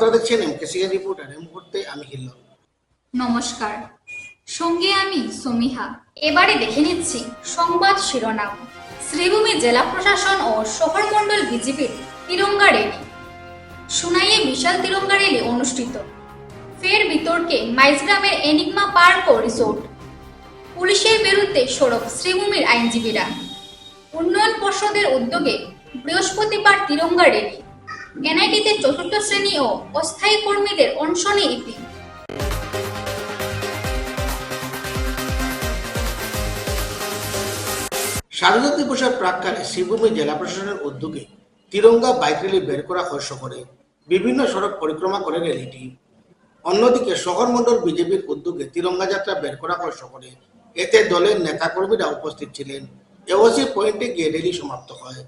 আপনারা দেখছেন এমকেসিআর রিপোর্টার। এই মুহূর্তে আমি হিল্ল। নমস্কার, সঙ্গে আমি সমীহা। এবারে দেখে নিচ্ছি সংবাদ শিরোনাম। শ্রীভূমি জেলা প্রশাসন ও শহর মণ্ডল বিজেপির তিরঙ্গা র্যালি। সোনাইয়ে বিশাল তিরঙ্গা র্যালি অনুষ্ঠিত। ফের বিতর্কে মাইজগ্রামের এনিগমা পার্ক ও রিসোর্ট। পুলিশের বিরুদ্ধে সরব শ্রীভূমির আইনজীবীরা। উন্নয়ন পর্ষদের উদ্যোগে বৃহস্পতিবার তিরঙ্গা র্যালি। এনআইটিতে চতুর্থ শ্রেণী ও অস্থায়ী কর্মীদের অনশনে ইতি। স্বাধীনতা দিবসের প্রাক্কালে শ্রীভূমি জেলা প্রশাসনের উদ্যোগে তিরঙ্গা বাইক র্যালি বের করা হয় শহরে। বিভিন্ন সড়ক পরিক্রমা করে র্যালিটি। অন্যদিকে শহর মণ্ডল বিজেপির উদ্যোগে তিরঙ্গা যাত্রা বের করা হয় শহরে। এতে দলের নেতাকর্মীরা উপস্থিত ছিলেন। এওসি পয়েন্টে গিয়ে র্যালি সমাপ্ত হয়।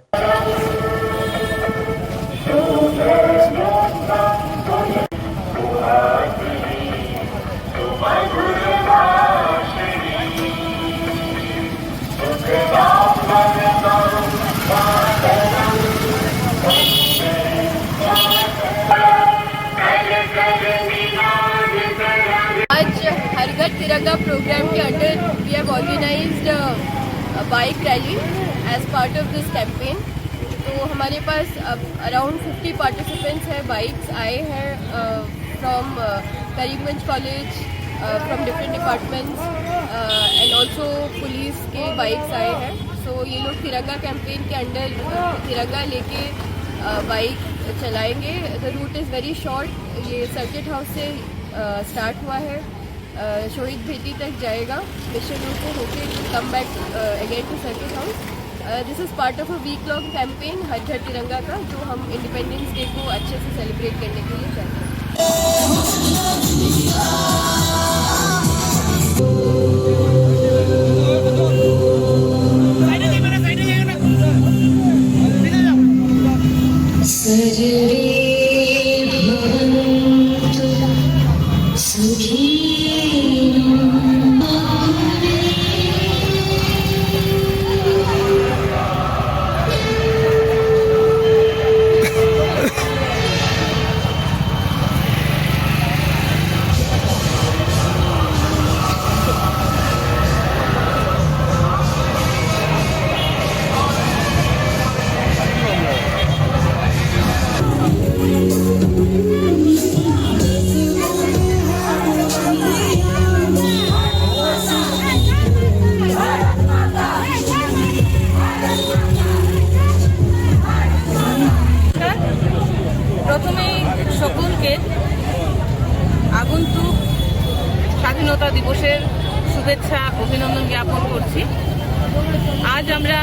आज हर घर तिरंगा प्रोग्राम के under we have organized bike rally as part of this campaign. तो हमारे पास अब अराउंड 50 पार्टिसिपेंट्स हैं। बाइक्स आए हैं from Karimganj college, from different departments and also police के बाइक्स आए हैं। सो ये लोग तिरंगा कैंपेन के अंडर तिरंगा लेके बाइक चलाएंगे। The route is very short. ये सर्किट हाउस से स्टार्ट हुआ है, शहीद भेटी तक जाएगा। मिशन रोड से होके come back again to circuit house. This is part of a week long campaign Har Ghar Tiranga का, जो हम इंडिपेंडेंस डे को अच्छे से सेलिब्रेट करने के लिए चाहते हैं। প্রথমেই সকলকে আগন্তুক স্বাধীনতা দিবসের শুভেচ্ছা অভিনন্দন জ্ঞাপন করছি। আজ আমরা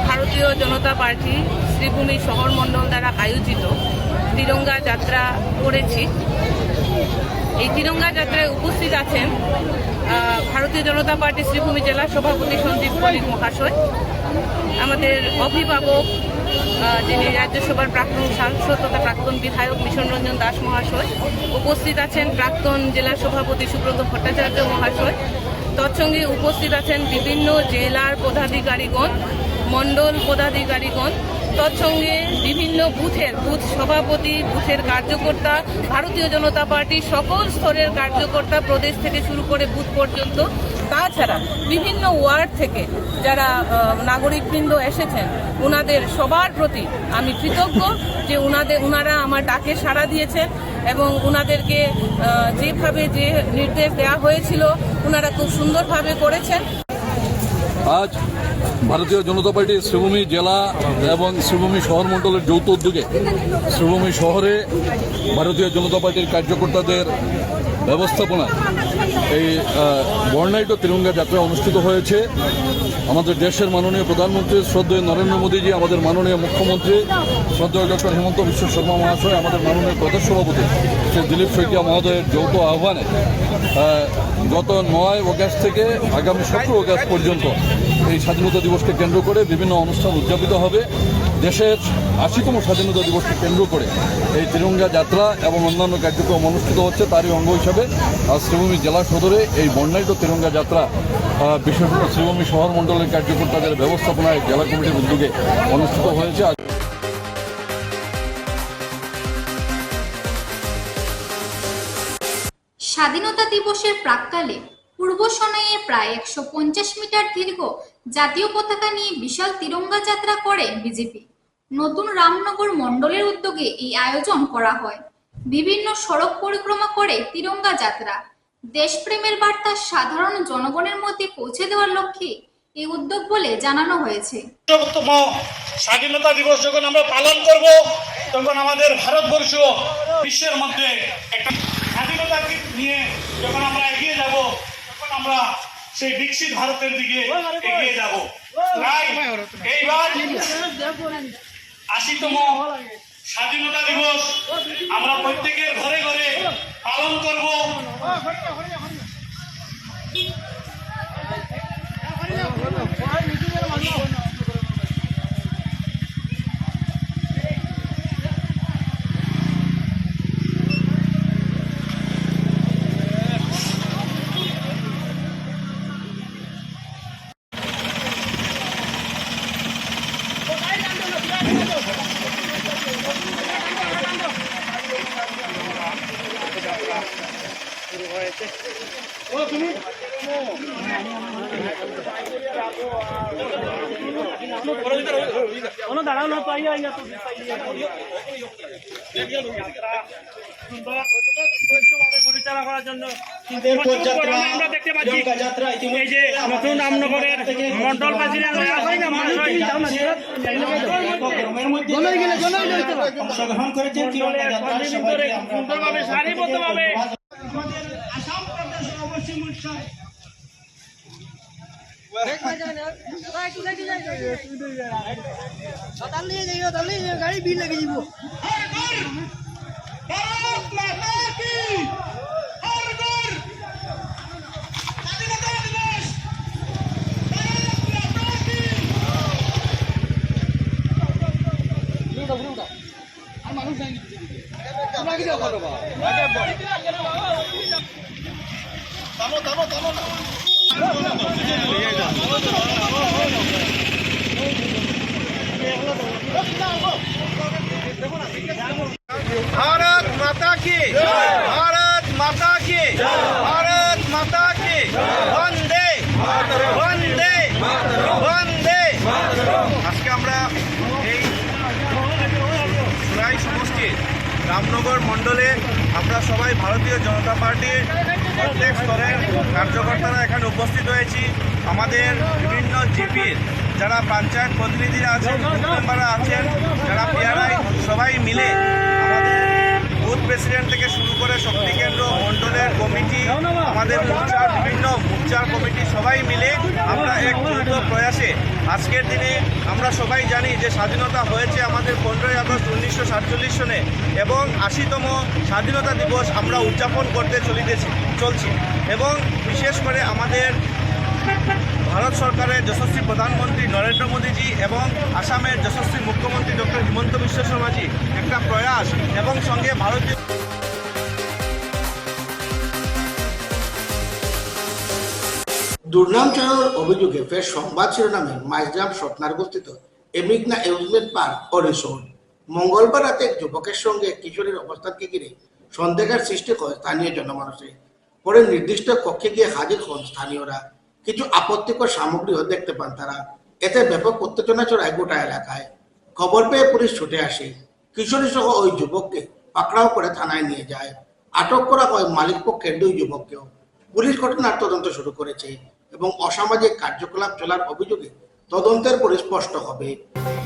ভারতীয় জনতা পার্টি শ্রীভূমি শহর মণ্ডল দ্বারা আয়োজিত তিরঙ্গা যাত্রা করেছি। এই তিরঙ্গা যাত্রায় উপস্থিত আছেন ভারতীয় জনতা পার্টি শ্রীভূমি জেলা সভাপতি সঞ্জীব মল্লিক মহাশয়, আমাদের অভিভাবক যিনি রাজ্যসভার প্রাক্তন সাংসদ তথা প্রাক্তন বিধায়ক মিশন রঞ্জন দাস মহাশয়, উপস্থিত আছেন প্রাক্তন জেলা সভাপতি সুব্রত ভট্টাচার্য মহাশয়, তৎসঙ্গে উপস্থিত আছেন বিভিন্ন জেলার পদাধিকারীগণ, মণ্ডল পদাধিকারীগণ, তৎসঙ্গে বিভিন্ন বুথ সভাপতি, বুথের কার্যকর্তা, ভারতীয় জনতা পার্টির সকল স্তরের কার্যকর্তা, প্রদেশ থেকে শুরু করে বুথ পর্যন্ত, তাছাড়া বিভিন্ন ওয়ার্ড থেকে যারা নাগরিকবৃন্দ এসেছেন, ওনাদের সবার প্রতি আমি কৃতজ্ঞ যে ওনারা আমার ডাকে সাড়া দিয়েছেন এবং ওনাদেরকে যেভাবে যে নির্দেশ দেওয়া হয়েছিল ওনারা খুব সুন্দরভাবে করেছেন। আজ ভারতীয় জনতা পার্টি শ্রীভূমি জেলা এবং শ্রীভূমি শহর মণ্ডলের যৌথ উদ্যোগে শ্রীভূমি শহরে ভারতীয় জনতা পার্টির কার্যকর্তাদের ব্যবস্থাপনায় এই বর্ণাঢ্য তিরঙ্গা যাত্রা অনুষ্ঠিত হয়েছে। আমাদের দেশের মাননীয় প্রধানমন্ত্রী শ্রদ্ধেয় নরেন্দ্র মোদীজি, আমাদের মাননীয় মুখ্যমন্ত্রী শ্রদ্ধেয় ডক্টর হিমন্ত বিশ্ব শর্মা মহাশয়, আমাদের মাননীয় প্রদেশ সভাপতি শ্রী দিলীপ শইকিয়া মহোদয়ের যৌথ আহ্বানে গত 9 অগাস্ট থেকে আগামী 17 অগাস্ট পর্যন্ত এই স্বাধীনতা দিবসকে কেন্দ্র করে বিভিন্ন অনুষ্ঠান উদযাপিত হবে। দেশের 80তম স্বাধীনতা দিবসকে কেন্দ্র করে এই তিরঙ্গা যাত্রা এবং অন্যান্য কার্যক্রম অনুষ্ঠিত হচ্ছে। তারই অঙ্গ হিসাবে আজ শ্রীভূমি জেলা সদরে এই বর্ণাঢ্য তিরঙ্গা যাত্রা বিশেষত শ্রীভূমি শহর মণ্ডলের কার্যকর্তাদের ব্যবস্থাপনায় জেলা কমিটির উদ্যোগে অনুষ্ঠিত হয়েছে। স্বাধীনতা দিবসের প্রাক্কালে পূর্ব সোনাইয়ে প্রায় 150 মিটার দীর্ঘ জাতীয় পতাকা নিয়ে বিশাল তিরঙ্গা যাত্রা করে বিজেপি। নতুন রামনগর মণ্ডলের উদ্যোগে এই আয়োজন করা হয়। বিভিন্ন সড়ক পরিক্রমা করে তিরঙ্গা যাত্রা। দেশপ্রেমের বার্তা সাধারণ জনগণের মধ্যে পৌঁছে দেওয়ার লক্ষ্যে এই উদ্যোগ বলে জানানো হয়েছে। স্বাধীনতা দিবস যখন আমরা পালন করব, তখন আমাদের ভারতবর্ষ বিশ্বের মধ্যে একটা স্বাধীনতা নিয়ে যখন আমরা এগিয়ে যাব, তখন আমরা সেই বিকশিত ভারতের দিকে এগিয়ে যাব। তাই এইবার 80তম স্বাধীনতা দিবস আমরা প্রত্যেকের ঘরে ঘরে পালন করব। পরিচালনা করার জন্য আমরা দেখতে পাচ্ছি এই যে নতুন রামনগরের মন্ডল প্রেসিডেন্ট অংশগ্রহণ করেছেন সুন্দরভাবে সারিবদ্ধভাবে। আসাম প্রদেশ অবশ্যই গাড়ি ভিড় লেগে যাব। भारत माता की, भारत माता की, भारत माता की, वंदे वंदे वंदे। আজকে আমরা এই সুরাই সমষ্টি রামনগর মণ্ডলে আমরা সবাই ভারতীয় জনতা পার্টির প্রত্যেক স্তরের কার্যকর্তারা এখানে উপস্থিত হয়েছি। আমাদের বিভিন্ন জিপির যারা পঞ্চায়েত প্রতিনিধিরা আছেন, বুথ মেম্বাররা আছেন, যারা পিআরআই, সবাই মিলে আমাদের বুথ প্রেসিডেন্ট থেকে শুরু করে শক্তি কেন্দ্র, মণ্ডলের কমিটি, আমাদের মোর্চার বিভিন্ন মোর্চার কমিটি সবাই মিলে আমরা এক দ্রুত প্রয়াসে আজকের দিনে আমরা সবাই জানি যে স্বাধীনতা হয়েছে আমাদের 15ই আগস্ট 1947 সনে এবং 80তম স্বাধীনতা দিবস আমরা উদযাপন করতে চলছি এবং বিশেষ করে আমাদের ভারত সরকারের যশস্বী প্রধানমন্ত্রী নরেন্দ্র মোদীজি এবং আসামের যশস্বী মুখ্যমন্ত্রী ডক্টর হিমন্ত বিশ্ব শর্মাজি একটা প্রয়াস এবং সঙ্গে ভারতীয় দুর্নাম চালানোর অভিযোগে ফের সংবাদ শিরোনামে মাইজগ্রাম সতনারগস্থিত এমিগনা অ্যামিউজমেন্ট পার্ক ও রিসোর্ট। মঙ্গলবার রাতে এক যুবকের সঙ্গে কিশোরীর অবস্থানকে ঘিরে সন্দেহের সৃষ্টি হয় স্থানীয় জনমানুষে। পরে নির্দিষ্ট কক্ষে গিয়ে হাজির হন স্থানীয়রা। কিছু আপত্তিকর সামগ্রীও দেখতে পান তারা। এতে ব্যাপক উত্তেজনা ছড়ায় গোটা এলাকায়। খবর পেয়ে পুলিশ ছুটে আসে। কিশোরী সহ ওই যুবককে পাকড়াও করে থানায় নিয়ে যায়। আটক করা হয় মালিক পক্ষের 2 যুবককেও। পুলিশ ঘটনার তদন্ত শুরু করেছে এবং অসামাজিক কার্যকলাপ চলার অভিযোগে তদন্তের পরে স্পষ্ট হবে।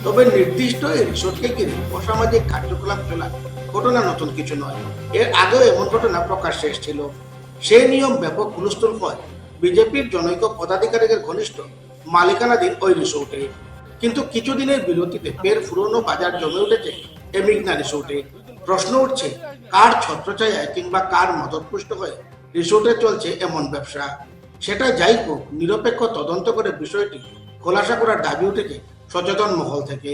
তবে নির্দিষ্ট এই রিসোর্টকে ঘিরে অসামাজিক কার্যকলাপ চলার ঘটনা নতুন কিছু নয়। এর আগেও এমন ঘটনা প্রকাশ্যে এসেছিল। সেই নিয়ম ব্যাপক হুলস্থুল হয় বিজেপির জনৈক পদাধিকারীদের ঘনিষ্ঠ মালিকানাধীন ওই রিসোর্টে। কিন্তু কিছুদিনের বিরতিতে ফের পুরনো বাজার জমে উঠেছে এমিগনা রিসোর্টে। প্রশ্ন উঠছে, কার ছত্রছায়ায় কিংবা কার মদতপুষ্ট হয়ে রিসোর্টে চলছে এমন ব্যবসা? সেটা যাই হোক, নিরপেক্ষ তদন্ত করে বিষয়টি খোলাসা করার দাবি উঠেছে সচেতন মহল থেকে।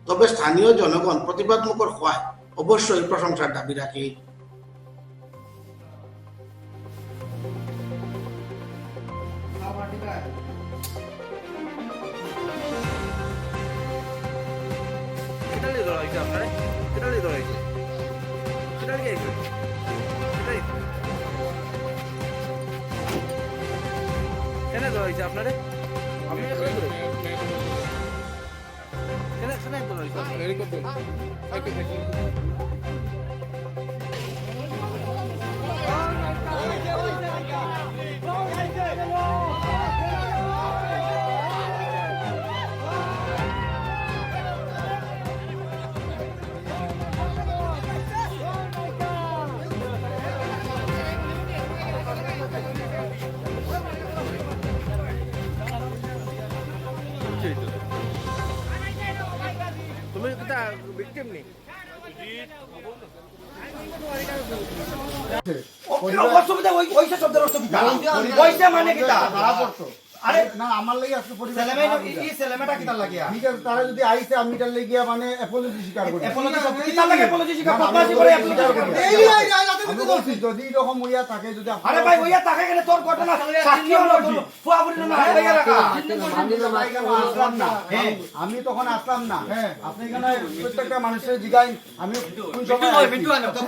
তবে স্থানীয় জনগণ প্রতিবাদমুখর হওয়ায় অবশ্যই প্রশংসার দাবি রাখে। আপনারা তোলা হয়েছে আপনারে তুমি কোথা ভিকটিম নি অসুবিধা ওইসে শব্দের অসুবিধা ওইসে মানে কিটা আরে না আমার লাগি আজকে পরিবার ছেলেমে এই ছেলেমেটা কিটা লাগিয়া ঠিক আছে তারা যদি আইছে আমি তার লাগিয়া মানে অ্যাপোলজি স্বীকার করি অ্যাপোলজি কিটা লাগে অ্যাপোলজি শিখা বদমাশি করে অ্যাপোলজি আমি বলছি যদি এরকম হইয়া থাকে যদি আরে ভাই ওইয়া তাকে গেলে তোর ঘটনা সাক্ষী হলো ফুয়া বুড়ি না হাতে রাখা আসলাম না আমি তখন আসলাম না আপনি এখানে প্রত্যেকটা মানুষের জিগাই আমি কোন সময়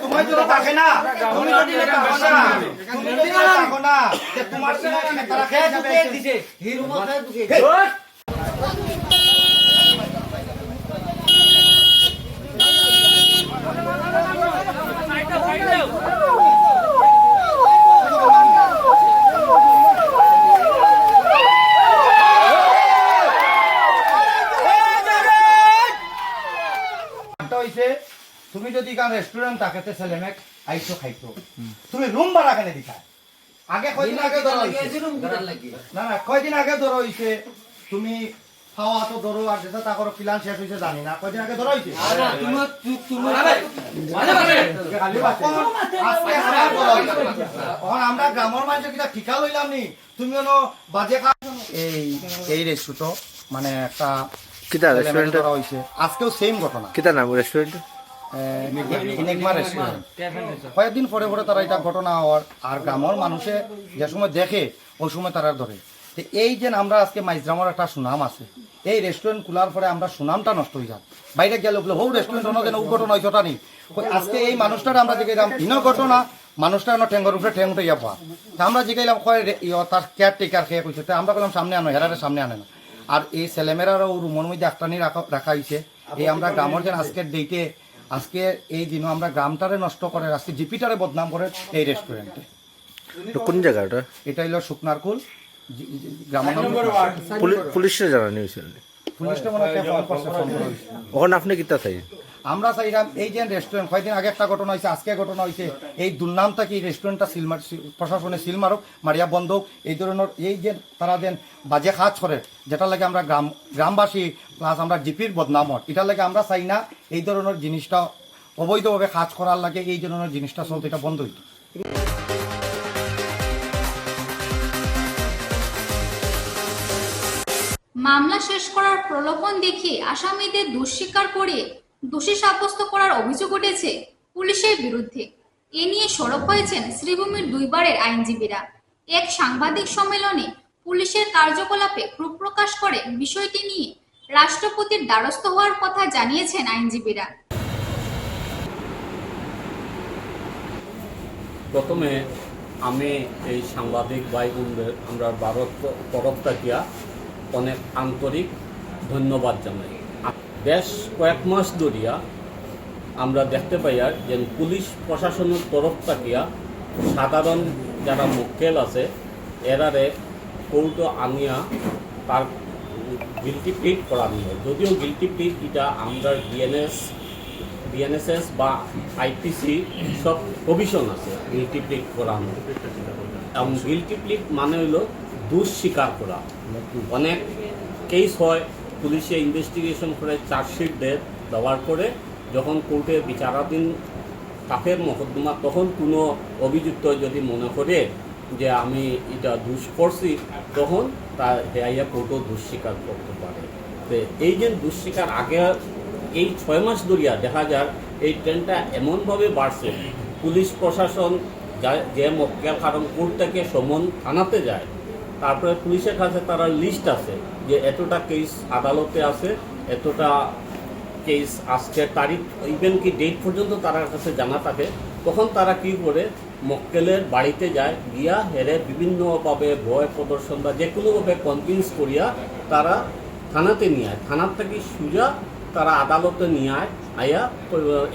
তোমার তো থাকে না তুমি যদি থাকে না তুমি যদি থাকো না তোমার সঙ্গে তারা খেয়ে যাবে দিছে হিরো মাথায় ঢুকে তুমি যদি কারণ রেস্টুরেন্ট থাকতে ছেলেমেক আইসো খাইতো তুমি রুম ভাড়া কেন দিতা আগে কয়দিন আগে ধরো না না কয়দিন আগে ধরো হইছে তুমি খাওয়া তো ধরো আর যেটা তা করো প্ল্যান শেষ হইছে জানি না কয়দিন আগে ধরো হইছে আমরা গ্রামের মানুষ কিটা ঠিকা লইলাম নি তুমি বাজে খা এই রেস্টুরেন্ট মানে একটা কিতা রেস্টুরেন্ট হইছে আজকেও সেম ঘটনা কিতা নাম রেস্টুরেন্ট কয়েকদিন পরে পরে তারা এটা ঘটনা হওয়ার আর গ্রামের মানুষে যে সময় দেখে ওই সময় তারা ধরে এই যে আমরা আজকে মাইজরামের একটা সুনাম আছে এই রেস্টুরেন্ট খোলার পরে আমরা সুনামটা নষ্ট হয়ে যায় বাইরে গেলে বলে হো রেস্টুরেন্ট যেন ঘটনা হয়েছে ওটা নেই আজকে এই মানুষটার আমরা জিগাইলাম ভিন্ন ঘটনা মানুষটা ঠেঙ্গর উপরে ঠেং উঠে যাবো আমরা জিগাইলাম কয় তার কেয়ার টেকার খেয়ে কইছে আমরা বললাম সামনে আনো হেরারে সামনে আনে না আর এই ছেলেমেয়েরাও রুমের মধ্যে একটানি রাখা হয়েছে এই আমরা গ্রামের যেন আজকের ডেটে আজকে এই দিনও আমরা গ্রামটারে নষ্ট করে আজকে জিপিটারে বদনাম করে এই রেস্টুরেন্টে কোন জায়গা ওটা এটা হলো শুকনারকুল পুলিশে জানানি হয়েছিল পুলিশটা মনে হয় ফোন করছে ওখানে আপনি কিতা চাই আমরা চাইলাম এই যে রেস্টুরেন্ট কয়েকদিন আগে একটা ঘটনা হয়েছে আজকে ঘটনা হয়েছে এই দুর্নামটা কি রেস্টুরেন্টটা প্রশাসনে সিল মারুক মারিয়া বন্ধ এই ধরনের এই যে তারা দেন বাজে কাজ করে যেটা লাগে আমরা গ্রামবাসী প্লাস আমরা জিপির বদনাম হয় এটা লাগে আমরা চাই না এই ধরনের জিনিসটা অবৈধভাবে কাজ করার লাগে এই ধরনের জিনিসটা চলতে এটা বন্ধ হইত মামলা শেষ করার প্রলোভন দেখিয়ে আসামিদের দোষ স্বীকার করিয়ে দোষী সাব্যস্ত করার অভিযোগ উঠেছে পুলিশের বিরুদ্ধে। এ নিয়ে সরব হয়েছেন শ্রীভূমির দুইবারের আইনজীবীরা। এক সাংবাদিক সম্মেলনে পুলিশের কার্যকলাপে ক্ষোভ প্রকাশ করে বিষয়টি নিয়ে রাষ্ট্রপতির দ্বারস্থ হওয়ার কথা জানিয়েছেন আইনজীবীরা। প্রথমে আমি এই সাংবাদিক ভাই বোনদের আমরা ভারত তরফ থাকিয়া অনেক আন্তরিক ধন্যবাদ জানাই। বেশ কয়েক মাস ধরিয়া আমরা দেখতে পাই আর যে পুলিশ প্রশাসনের তরফ থাকিয়া সাধারণ যারা মক্কেল আছে এরারে কোর্টে আনিয়া তার গিলটি প্লিড করানো হয়। যদিও গিলটি প্লিড এটা আমরা বিএনএসএস বা আইপিসি সব প্রভিশন আছে গিলটি প্লিড করানো। এবং গিলটি প্লিড মানে হলো দোষ স্বীকার করা। অনেক কেস হয় পুলিশে ইনভেস্টিগেশন করে চার্জশিট দেওয়ার পরে যখন কোর্টে বিচারাধীন কাফের মকদ্দমা তখন কোনো অভিযুক্ত যদি মনে করে যে আমি এটা দোষ করছি তখন তার হেয়াইয়া কোর্টও দোষ স্বীকার করতে পারে। তো এই যে দোষ স্বীকার আগে এই 6 মাস ধরিয়া দেখা যায় এই ট্রেন্ডটা এমনভাবে বাড়ছে পুলিশ প্রশাসন যে মক্কেল কারণ কোর্ট থেকে সমন থানাতে যায় তারপরে পুলিশের কাছে তারা লিস্ট আছে যে এতটা কেস আদালতে আছে এতটা কেস আজকের তারিখ ইভেন কি ডেট পর্যন্ত তার কাছে জানা থাকে তখন তারা কি করে মক্কেলের বাড়িতে যায়, গিয়া হেরে বিভিন্নভাবে ভয় প্রদর্শন বা যে কোনোভাবে কনভিন্স করিয়া তারা থানাতে নিয়ে আয়, থানার থেকে সোজা তারা আদালতে নিয়ে আয়া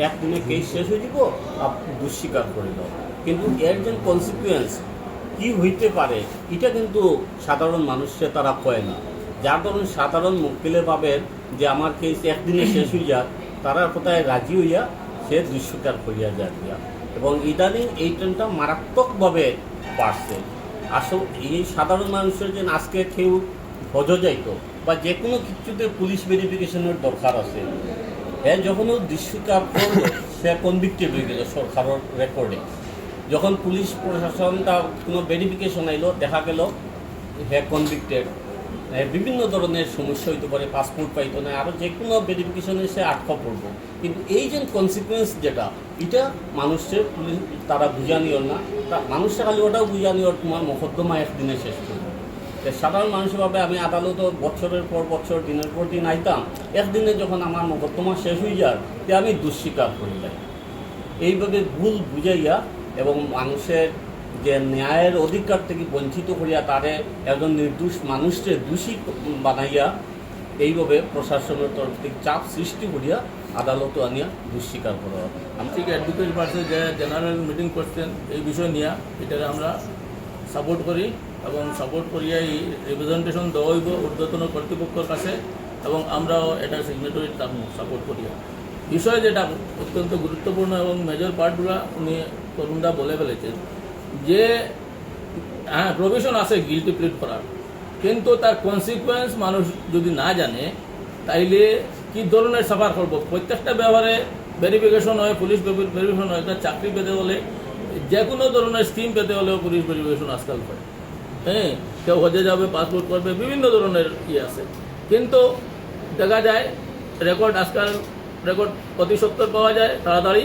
একদিনে কেস শেষ হয়ে যাব, দুঃস্বীকার করিল। কিন্তু এর যে কনসিকুয়েন্স কি হইতে পারে এটা কিন্তু সাধারণ মানুষে তারা কয় না। যার ধরুন সাধারণ মক্কেলে ভাবেন যে আমার কেস একদিনে শেষ হয়ে যাক, তারা কোথায় রাজি হইয়া সে দুঃস্বীকার করিয়া যায় দিয়া। এবং ইদানিং এই ট্রেনটা মারাত্মকভাবে বাড়ছে। আসল এই সাধারণ মানুষের যে আজকে কেউ হজ যাইতো বা যে কোনো কিছুতে পুলিশ ভেরিফিকেশনের দরকার আছে, হ্যাঁ যখনও দুঃস্বীকার করলো সে কনভিক্টেড হয়ে গেল সরকারের রেকর্ডে। যখন পুলিশ প্রশাসনটা কোনো ভেরিফিকেশন আইলো, দেখা গেল হ্যাঁ কনভিক্টেড, বিভিন্ন ধরনের সমস্যা হইতে পারে, পাসপোর্ট পাইতো না, আরও যে কোনো ভেরিফিকেশনে সে আটকা পড়বো। কিন্তু এই যে কনসিকুয়েন্স যেটা, এটা মানুষের পুলিশ তারা বুঝানিও না, মানুষটা খালি ওটাও বুঝানিও তোমার মোকদ্দমা একদিনে শেষ করবে। সাধারণ মানুষের ভাবে আমি আদালত বছরের পর বছর দিনের পর দিন আইতাম, একদিনে যখন আমার মোকদ্দমা শেষ হয়ে যায় তে আমি দুঃস্বীকার করি যাই। এইভাবে ভুল বুঝাইয়া এবং মানুষের যে ন্যায়ের অধিকার থেকে বঞ্চিত করিয়া তারে একজন নির্দোষ মানুষকে দোষী বানাইয়া এইভাবে প্রশাসনের তরফ থেকে চাপ সৃষ্টি করিয়া আদালত আনিয়া দুঃস্বীকার করা হবে। আমি ঠিক অ্যাডভোকেট পার্সে যে জেনারেল মিটিং করছেন এই বিষয় নিয়ে এটা আমরা সাপোর্ট করি এবং সাপোর্ট করিয়া এই রিপ্রেজেন্টেশন দেওয়া হইব ঊর্ধ্বতন কর্তৃপক্ষের কাছে এবং আমরাও এটা সিগনেটরি সাপোর্ট করি। বিষয় যেটা অত্যন্ত গুরুত্বপূর্ণ এবং মেজর পার্টগুলো উনি তরুণদা বলে ফেলেছেন যে হ্যাঁ প্রভিশন আছে গিল্টি প্লিড করার, কিন্তু তার কনসিকুয়েন্স মানুষ যদি না জানে তাইলে কি ধরনের সাফার করবো। প্রত্যেকটা ব্যাপারে ভেরিফিকেশন হয়, পুলিশ ভেরিফিকেশন হয়। একটা চাকরি পেতে হলে যে কোনো ধরনের স্কিম পেতে হলেও পুলিশ ভেরিফিকেশন আজকাল করে। হ্যাঁ কেউ হজে যাবে, পাসপোর্ট করবে, বিভিন্ন ধরনের আছে। কিন্তু দেখা যায় রেকর্ড আজকাল রেকর্ড অতি সত্তর পাওয়া যায় তাড়াতাড়ি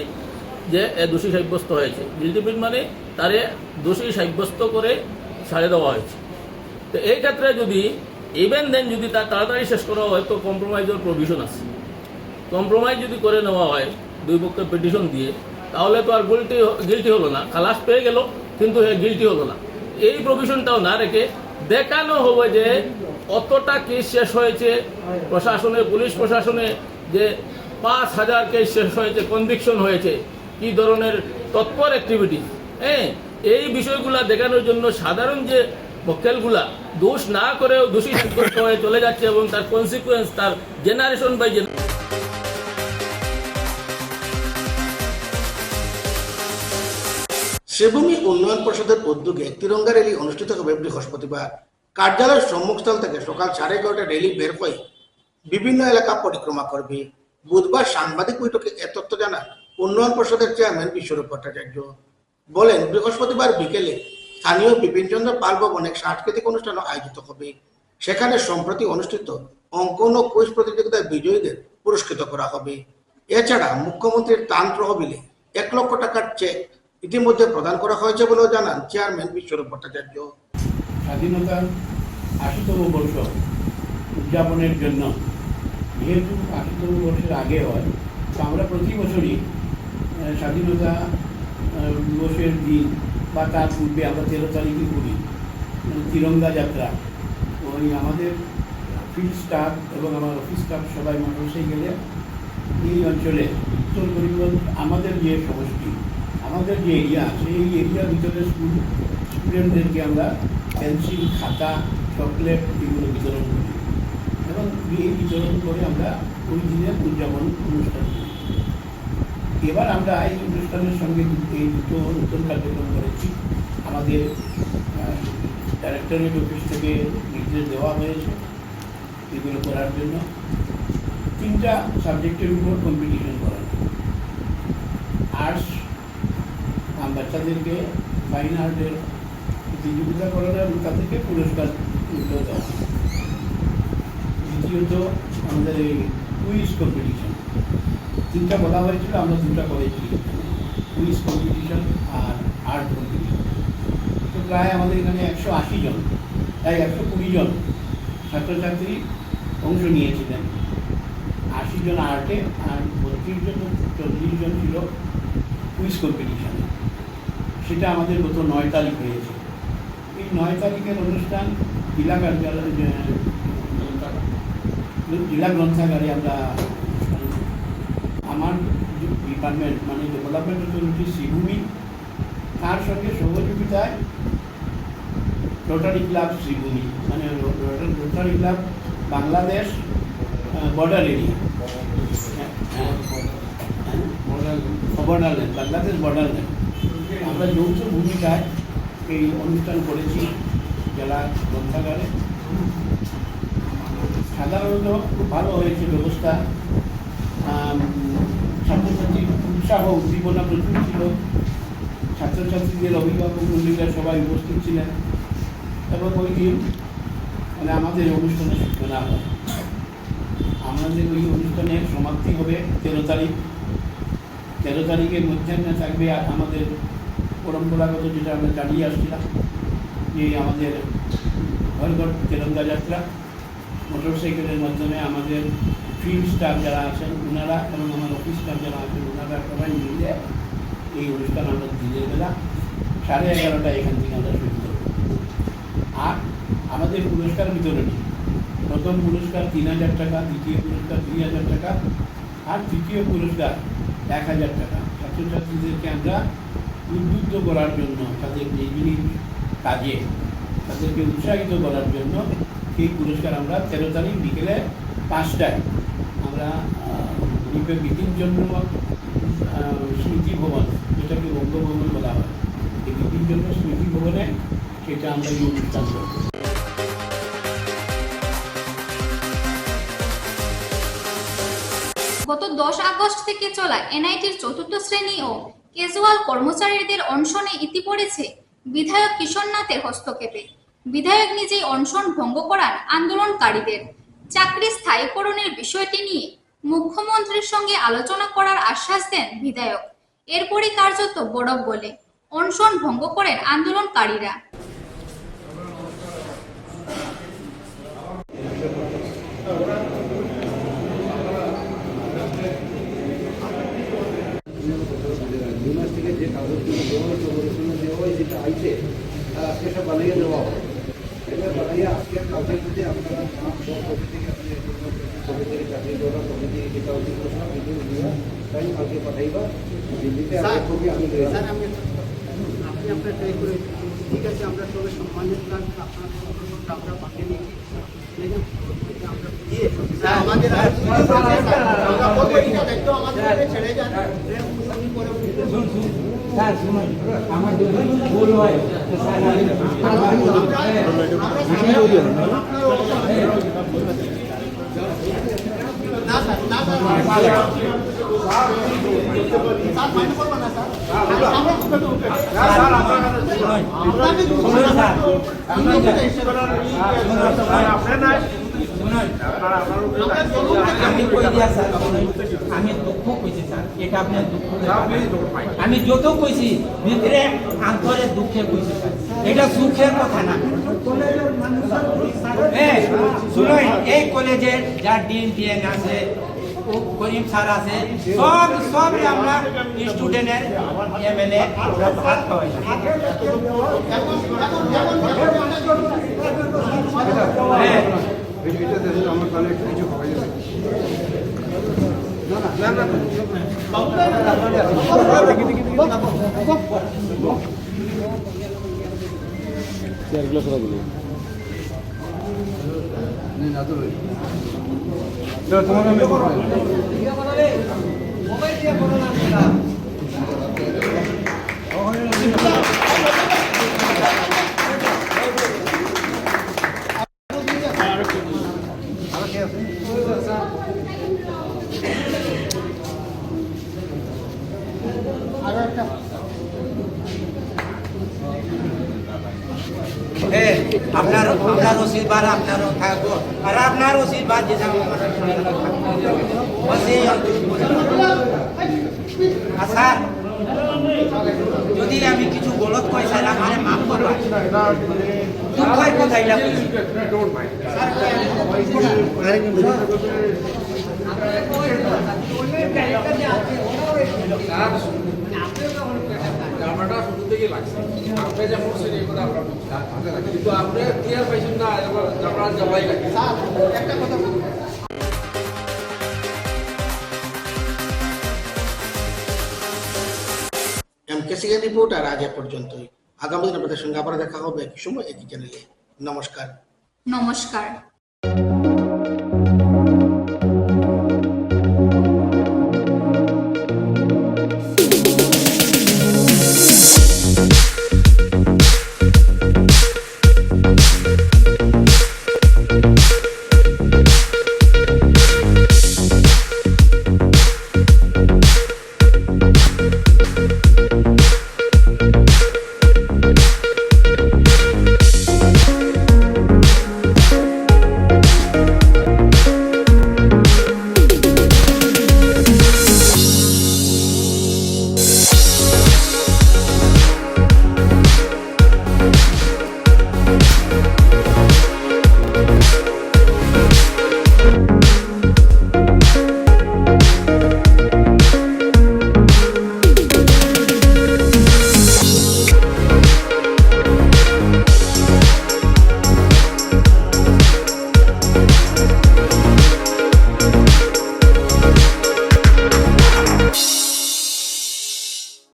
যে এ দোষী সাব্যস্ত হয়েছে। গিল্টি প্লিড মানে তারে দোষী সাব্যস্ত করে ছাড়ে দেওয়া হয়েছে। তো এই ক্ষেত্রে যদি ইভেন দেন যদি তার তাড়াতাড়ি শেষ করা হয় তো কম্প্রোমাইজের প্রভিশন আছে। কম্প্রোমাইজ যদি করে নেওয়া হয় দুই পক্ষের পিটিশন দিয়ে, তাহলে তো আর গিল্টি হলো না, খালাস পেয়ে গেল কিন্তু গিল্টি হলো না। এই প্রভিশনটাও না রেখে দেখানো হবে যে অতটা কেস শেষ হয়েছে প্রশাসনে, পুলিশ প্রশাসনে যে 5,000 কেস শেষ হয়েছে, কনভিকশন হয়েছে, কি ধরনের তৎপর অ্যাক্টিভিটি। হ্যাঁ এই বিষয়গুলা দেখানোর জন্য সাধারণ যে মক্কেলগুলা দোষ না করেও দোষী সাব্যস্ত হয়ে চলে যাচ্ছে এবং তার কনসিকুয়েন্স তার জেনারেশন বাই জেনারেশন। শ্রীভূমি উন্নয়ন পরিষদের উদ্যোগে তিরঙ্গা র্যালি অনুষ্ঠিত হবে বৃহস্পতিবার। কার্যালয়ের সম্মুখস্থল থেকে সকাল 11:30 র্যালি বের হয়ে বিভিন্ন এলাকা পরিক্রমা করবে। বুধবার সাংবাদিক বৈঠকে এ তথ্য জানান উন্নয়ন পরিষদের চেয়ারম্যান বিশ্বরূপ ভট্টাচার্য। বলেন বৃহস্পতিবার বিকেলে স্থানীয় বিপিনচন্দ্র পাল ভবনে সাংস্কৃতিক অনুষ্ঠান আয়োজিত হবে। সেখানে সম্প্রতি অনুষ্ঠিত অঙ্কন ও কুইজ প্রতিযোগিতার বিজয়ীদের পুরস্কৃত করা হবে। এছাড়া মুখ্যমন্ত্রীর ত্রাণ তহবিলে 1 লক্ষ টাকার চেক ইতিমধ্যে প্রদান করা হয়েছে বলেও জানান চেয়ারম্যান বিশ্বরূপ ভট্টাচার্য। স্বাধীনতার 80তম বর্ষ উদযাপনের জন্য যেহেতু 80তম বর্ষের আগে হয়, তো আমরা প্রতি বছরই স্বাধীনতা দিবসের দিন বা তার পূর্বে আমরা 13 তারিখে করি তিরঙ্গা যাত্রা। ওই আমাদের ফিল্ড স্টাফ এবং আমার অফিস স্টাফ সবাই মোটরসাইকেলে এই অঞ্চলে উত্তর করিমগঞ্জ আমাদের যে সমষ্টি, আমাদের যে এরিয়া আছে এই এরিয়ার ভিতরে স্টুডেন্টদেরকে আমরা পেন্সিল, খাতা, চকলেট এগুলো বিতরণ করি এবং এই বিতরণ করে আমরা ওই দিনের উদযাপন অনুষ্ঠান করি। এবার আমরা এই অনুষ্ঠানের সঙ্গে এই দুটো নতুন কার্যক্রম করেছি। আমাদের ডাইরেক্টরেট অফিস থেকে নির্দেশ দেওয়া হয়েছে এগুলো করার জন্য। 3টা সাবজেক্টের উপর কম্পিটিশন করা, আর্টস বাচ্চাদেরকে ফাইন আর্টের প্রতিযোগিতা করানো এবং তাদেরকে পুরস্কার দেওয়া। দ্বিতীয়ত আমাদের এই কুইজ কম্পিটিশন, 3টা বলা হয়েছিল, আমরা 2টা করেছি, কুইজ কম্পিটিশন আর আর্ট কম্পিটিশন। তো প্রায় আমাদের এখানে 180 জন, তাই 120 জন ছাত্রছাত্রী অংশ নিয়েছিলেন। 80 জন আর্টে আর 32 জন 40 জন ছিল কুইজ কম্পিটিশনে। সেটা আমাদের গত 9 তারিখ হয়েছে। এই 9 তারিখের অনুষ্ঠান জেলা কার্যালয় জেলা গ্রন্থাগারে আমরা আমার ডিপার্টমেন্ট মানে ডেভেলপমেন্ট অথরিটি শ্রীভূমি, তার সঙ্গে সহযোগিতায় রোটারি ক্লাব শ্রীভূমি মানে rotary club Bangladesh border area, borderland, Bangladesh borderland, আমরা যৌথ ভূমিকায় এই অনুষ্ঠান করেছি জেলা গ্রন্থাগারে। সাধারণত খুব ভালো হয়েছে ব্যবস্থা, ছাত্রছাত্রীর উৎসাহ উদ্দীপনা প্রচুর ছিল, ছাত্রছাত্রীদের অভিভাবক মন্ডলীরা সবাই উপস্থিত ছিলেন এবং ওই দিন মানে আমাদের অনুষ্ঠানের সূচনা হয়। আমাদের ওই অনুষ্ঠানের সমাপ্তি হবে 13 তারিখ। 13 তারিখের মধ্যাহ্নে থাকবে আমাদের পরম্পরাগত যেটা আমরা চালিয়ে আসছিলাম, যে আমাদের ঘর ঘর তেরঙ্গা যাত্রা, মোটরসাইকেলের মাধ্যমে আমাদের ফিল্ড স্টাফ যারা আছেন ওনারা এবং আমার অফিস স্টাফ যারা আছেন ওনারা সবাই মিলে এই অনুষ্ঠান আমরা দিনের বেলা 11:30 এখান থেকে আমরা শুরু করব। আর আমাদের পুরস্কার বিতরণী, প্রথম পুরস্কার 3000 টাকা, দ্বিতীয় পুরস্কার 2000 টাকা আর তৃতীয় পুরস্কার 1000 টাকা। ছাত্রছাত্রীদেরকে আমরা উদ্বুদ্ধ করার জন্য, তাদের নিজ কাজে তাদেরকে উৎসাহিত করার জন্য এই পুরস্কার আমরা 13 তারিখ বিকেলে 5টায় আমরা বিধির জন্য স্মৃতি ভবন, যেটাকে বঙ্গভবন বলা হয়, এই বিধির জন্য স্মৃতি ভবনে সেটা আমরা এই অনুষ্ঠান করব। গত 10 আগস্ট থেকে চলা এনআইটির 4র্থ শ্রেণী ও ক্যাজুয়াল কর্মচারীদের অনশনে ইতি পড়েছে বিধায়ক কিশোর নাথের হস্তক্ষেপে। বিধায়ক নিজেই অনশন ভঙ্গ করার আন্দোলনকারীদের চাকরি স্থায়ীকরণের বিষয়টি নিয়ে মুখ্যমন্ত্রীর সঙ্গে আলোচনা করার আশ্বাস দেন বিধায়ক। এরপরই কার্যত বরফ গলে অনশন ভঙ্গ করেন আন্দোলনকারীরা। ঠিক আছে, আমরা সবাই সম্মানের আমরা পাঠিয়ে নিয়েছি, আমাদের ছেড়ে যান। স্যার শুনুন, আমার যদি ভুল হয় তো স্যার আমি দুঃখ কইছি স্যার, এটা আপনার দুঃখ আমি যত কইছি ভিতরে আন্তরে দুঃখে কইছি স্যার, এটা সুখের কথা না। শুনুন, এই কলেজের যা ডিন টিএন আছে, করিম স্যার আছে, সব আমরা স্টুডেন্টের এমএলএ আমরা ভাত খাওয়াই। আপনার আশীর্বাদ আপনারও থাকবো, আর আপনার আশীর্বাদ যে স্যার যদি আমি কিছু গলত কই স্যার আমার মাফ করবা, দুঃখের কথা এটা ক্যামেরাটা শুরু থেকেই লাগছে আপনি যে করছেন এই কথা আমরা কিন্তু আপনি ক্লিয়ার পাইছেন না আমরা জবাই লাগে একটা কথা MKCN রিপোর্ট আর আজ এ পর্যন্তই। আগামী দিন আপনাদের সঙ্গে আবার দেখা হবে একই সময় একই চ্যানেলে। নমস্কার। নমস্কার।